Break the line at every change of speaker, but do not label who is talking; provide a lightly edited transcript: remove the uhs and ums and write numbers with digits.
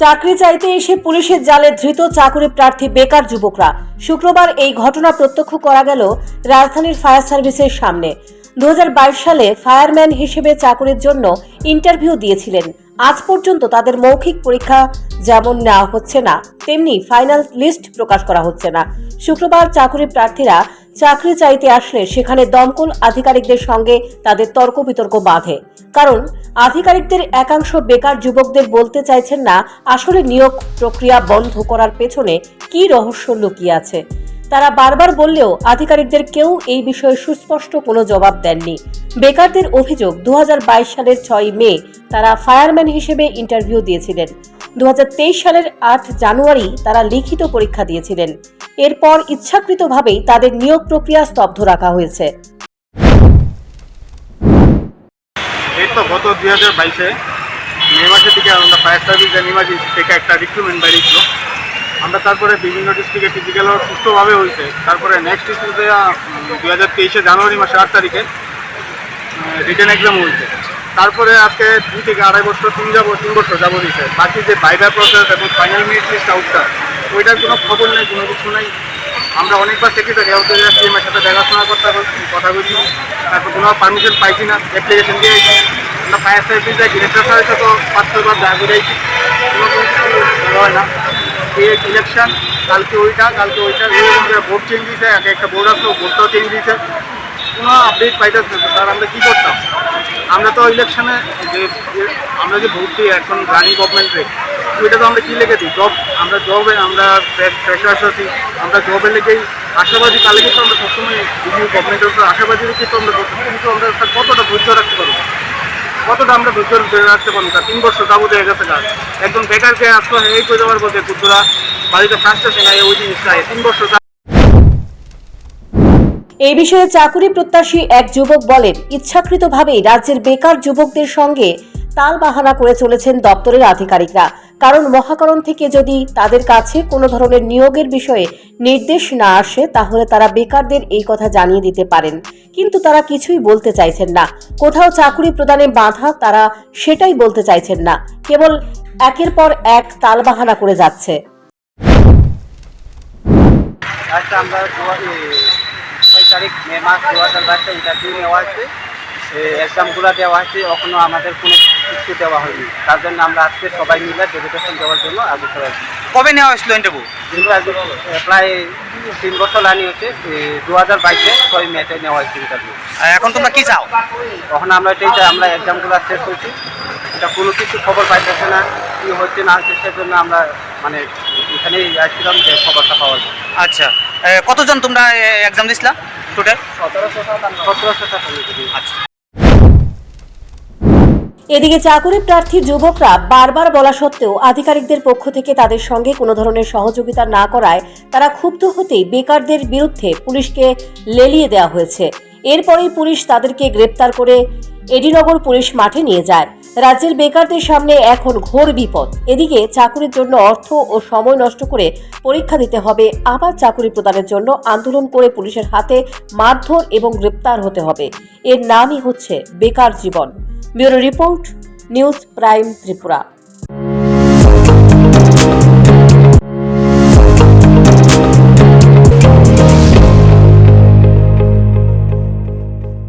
চাকরি চাইতে এসে পুলিশের জালে ধৃত চাকুরি প্রার্থী বেকার যুবকরা। শুক্রবার এই ঘটনা প্রত্যক্ষ করা গেল রাজধানীর ফায়ার সার্ভিসের সামনে। 2022 সালে ফায়ারম্যান হিসেবে চাকরির জন্য ইন্টারভিউ দিয়েছিলেন। আজ পর্যন্ত তাদের মৌখিক পরীক্ষা যেমন নেওয়া হচ্ছে না, তেমনি ফাইনাল লিস্ট প্রকাশ করা হচ্ছে না। শুক্রবার চাকরি প্রার্থীরা চাকরি চাইতে আসলে সেখানে দমকল আধিকারিকদের সঙ্গে তাদের তর্ক বিতর্ক বাধে। কারণ আধিকারিকদের একাংশ বেকার যুবকদের বলতে চাইছেন না আসলে নিয়োগ প্রক্রিয়া বন্ধ করার পেছনে কী রহস্য লুকিয়ে আছে। তারা বারবার বললেও আধিকারিকদের কেউ এই বিষয়ে সুস্পষ্ট কোনো জবাব দেননি। বেকারদের অভিযোগ, 2022 সালের 6 মে তারা ফায়ারম্যান হিসেবে ইন্টারভিউ দিয়েছিলেন। 2023 সালের 8 জানুয়ারি তারা লিখিত পরীক্ষা দিয়েছিলেন। এরপর ইচ্ছাকৃতভাবেই তাদের নিয়োগ প্রক্রিয়া স্তব্ধ রাখা হয়েছে।
এই তো গত 2022-এ মে মাসের দিকে আমরা ফায়ার সার্ভিস ইমার্জেন্সি থেকে একটা রিক্রুটমেন্ট বেরিয়েছিল। আমরা তারপরে বিভিন্ন ডিস্ট্রিক্টে ফিজিক্যাল সুস্থভাবে হয়েছে। তারপরে নেক্সট ডিস্ট্রিক্টে 2023 জানুয়ারি মাসে 8 তারিখে রিটেন এক্সাম হয়েছে। তারপরে আজকে 2 থেকে 2.5 বছর 3 বছর যাবো দিয়েছে। বাকি যে ভাইভা প্রসেস এবং ফাইনাল মেরিট লিস্ট আউটটা, ওইটার কোনো খবর নেই, কোনো কিছু নেই। আমরা অনেকবার সেক্রেটারি সিএমের সাথে দেখাশোনা কথা বলছি, তারপর কোনো পারমিশন পাইছি না। অ্যাপ্লিকেশন দিয়েছি, আমরা ফায়ার সার্ভিস ডিরেক্টর সাহেবের সাথেও 5-6 দেখা করেছি, কোনো কিছু হয় না। এই ইলেকশন কালকে ওইটা ভোট চেঞ্জ দিয়েছে, একটা বোর্ড আসলো, বোর্ডটাও চেঞ্জ দিয়েছে, কোনো আপডেট পাইতেছে না। স্যার আমরা কী করতাম? আমরা তো ইলেকশনে আমরা যে ভোট দিই এখন জানি গভর্নমেন্টে, ওইটা তো আমরা কী লেগে দিই? আমরা ফ্রেশার্স আছি, আমরা জবের লেগেই আশাবাদী। তাহলে কিন্তু আমরা সবসময় গভর্নমেন্টের উপর আশাবাদী রেখে তো আমরা কিন্তু আমরা কতটা ধৈর্য রাখতে পারবো, কতটা আমরা ধৈর্য ধরে রাখতে পারবো? 3 বছর যাবো হয়ে গেছে কাজ। একজন বেকারকে আসলে এই করে দেওয়ার বলতে কুদ্দুরা বাড়িতে ফার্স্টেশন হয়, ওই জিনিসটা 3 বছর।
এই বিষয়ে চাকুরি প্রত্যাশী এক যুবক বলেন, ইচ্ছাকৃতভাবেই রাজ্যের বেকার যুবকদের সঙ্গে তাল বাহানা করে চলেছেন দপ্তরের আধিকারিকরা। কারণ মহাকরণ থেকে যদি তাদের কাছে কোনো ধরনের নিয়োগের বিষয়ে নির্দেশ না আসে, তাহলে তারা বেকারদের এই কথা জানিয়ে দিতে পারেন। কিন্তু তারা কিছুই বলতে চাইছেন না। কোথাও চাকুরি প্রদানে বাধা, তারা সেটাই বলতে চাইছেন না, কেবল একের পর এক তাল বাহানা করে যাচ্ছে।
আমরা 6 তারিখ মে মাস 2022 ইন্টারভিউ নেওয়া হয়েছে, এক্সামগুলো দেওয়া হয়েছে, এখনও আমাদের কোনো কিছু দেওয়া হয়নি। তার জন্য আমরা আজকে সবাই মিলে ডেপুটেশন দেওয়ার জন্য আগে সবাই।
কবে নেওয়া হয়েছিল ইন্টারভিউ?
কিন্তু প্রায় 3 বছর লাইন হচ্ছে, 2022-এ 6 মেতে নেওয়া হয়েছে ইন্টারভিউ।
এখন তোমরা কি চাও?
তখন আমরা এটাই চাই, আমরা এক্সামগুলো শেষ করছি, এটা কোনো কিছু খবর পাইতেছে না, কী হচ্ছে না হচ্ছে, সেজন্য আমরা মানে এখানেই আসছিলাম যে খবরটা পাওয়া যায়।
আচ্ছা, কতজন তোমরা এক্সাম দিছিলা টোটাল?
1700।
আচ্ছা।
এদিকে চাকুরি প্রার্থী যুবকরা বারবার বলা সত্ত্বেও আধিকারিকদের পক্ষ থেকে তাদের সঙ্গে কোনো ধরনের সহযোগিতা না করায় তারা ক্ষুব্ধ হতেই বেকারদের বিরুদ্ধে পুলিশকে লেলিয়ে দেওয়া হয়েছে। এরপরেই পুলিশ তাদেরকে গ্রেপ্তার করে এডিনগর পুলিশ মাঠে নিয়ে যায়। রাজ্যের বেকারদের সামনে এখন ঘোর বিপদ। এদিকে চাকুরির জন্য অর্থ ও সময় নষ্ট করে পরীক্ষা দিতে হবে, আবার চাকুরি প্রদানের জন্য আন্দোলন করে পুলিশের হাতে মারধর এবং গ্রেপ্তার হতে হবে। এর নামই হচ্ছে বেকার জীবন। Bureau report, news prime Tripura.